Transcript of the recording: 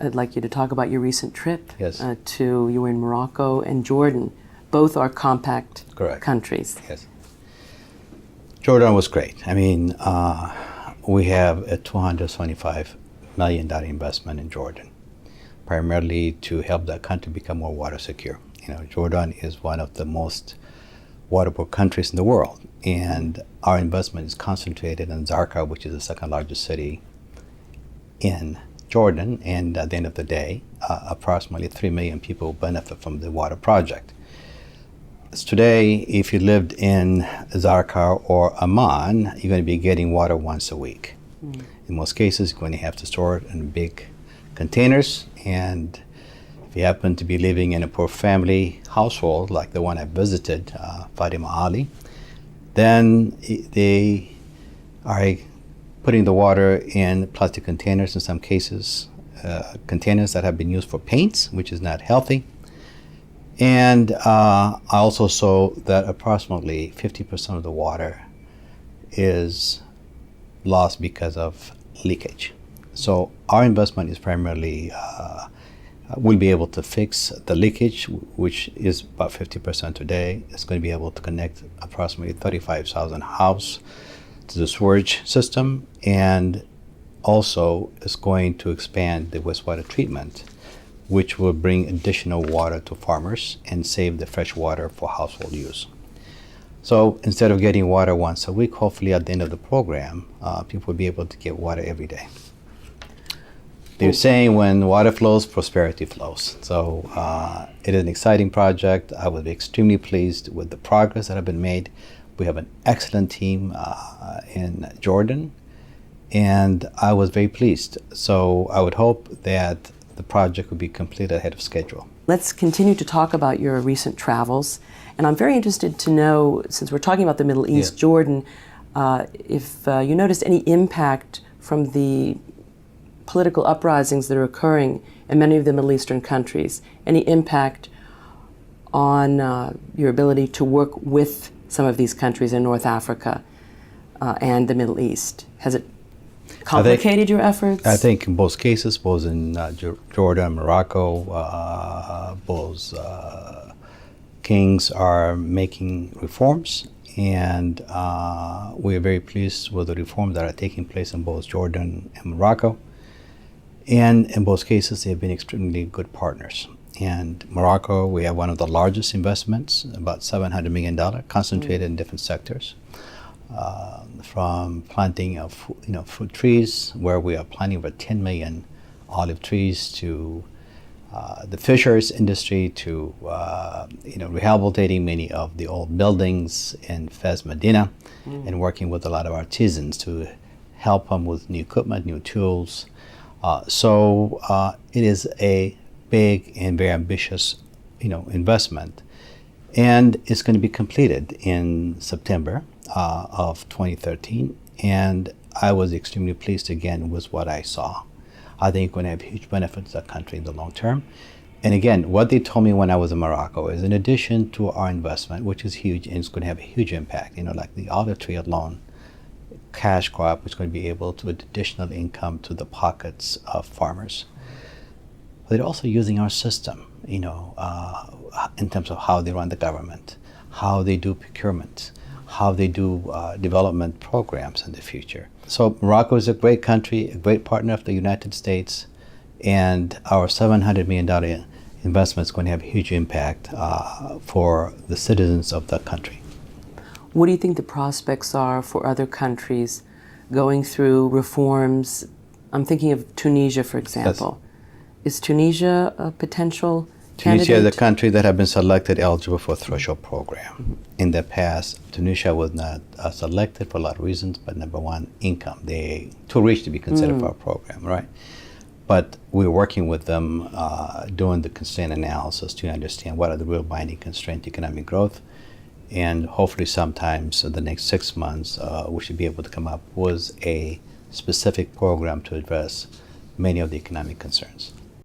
I'd like you to talk about your recent trip. Yes. You were in Morocco and Jordan. Both are compact Correct. countries. Yes. Jordan was great. I mean, we have a $225 million investment in Jordan, primarily to help that country become more water secure. You know, Jordan is one of the most water-poor countries in the world, and our investment is concentrated in Zarqa, which is the second largest city in Jordan, and at the end of the day, approximately 3 million people benefit from the water project. Today, if you lived in Zarqa or Amman, you're going to be getting water once a week. In most cases, you're going to have to store it in big containers, and if you happen to be living in a poor family household, like the one I visited, Fatima Ali, then they are putting the water in plastic containers in some cases, containers that have been used for paints, which is not healthy. And I also saw that approximately 50% of the water is lost because of leakage. So our investment is primarily, we'll be able to fix the leakage, which is about 50% today. It's going to be able to connect approximately 35,000 houses to the storage system, and also is going to expand the wastewater treatment, which will bring additional water to farmers and save the fresh water for household use. So instead of getting water once a week, hopefully at the end of the program, people will be able to get water every day. They're saying when water flows, prosperity flows. So it is an exciting project. I was extremely pleased with the progress that has been made. We have an excellent team in Jordan, and I was very pleased. So I would hope that the project will be completed ahead of schedule. Let's continue to talk about your recent travels. And I'm very interested to know, since we're talking about the Middle East, Yeah. Jordan, if you noticed any impact from the political uprisings that are occurring in many of the Middle Eastern countries, any impact on your ability to work with some of these countries in North Africa and the Middle East? Has it complicated your efforts? I think in both cases, both in Jordan, Morocco, both kings are making reforms, and we are very pleased with the reforms that are taking place in both Jordan and Morocco. And in both cases, they have been extremely good partners. And Morocco, we have one of the largest investments, about $700 million, concentrated in different sectors. From planting of fruit trees, where we are planting over 10 million olive trees, to the fisheries industry, to rehabilitating many of the old buildings in Fez Medina, and working with a lot of artisans to help them with new equipment, new tools. So it is a big and very ambitious, investment, and it's going to be completed in September of 2013. And I was extremely pleased again with what I saw. I think it's going to have huge benefits to the country in the long term. And again, what they told me when I was in Morocco is, in addition to our investment, which is huge and it's going to have a huge impact, like the olive tree alone, cash crop is going to be able to add additional income to the pockets of farmers. They're also using our system, in terms of how they run the government, how they do procurement, how they do development programs in the future. So Morocco is a great country, a great partner of the United States, and our $700 million investment is going to have a huge impact for the citizens of that country. What do you think the prospects are for other countries going through reforms? I'm thinking of Tunisia, for example. Yes. Is Tunisia a potential candidate? Tunisia is a country that has been selected eligible for a threshold program. Mm-hmm. In the past, Tunisia was not selected for a lot of reasons, but number one, income. They too rich to be considered for our program, right? But we're working with them, doing the constraint analysis to understand what are the real binding constraints to economic growth. And hopefully sometimes in the next 6 months, we should be able to come up with a specific program to address many of the economic concerns.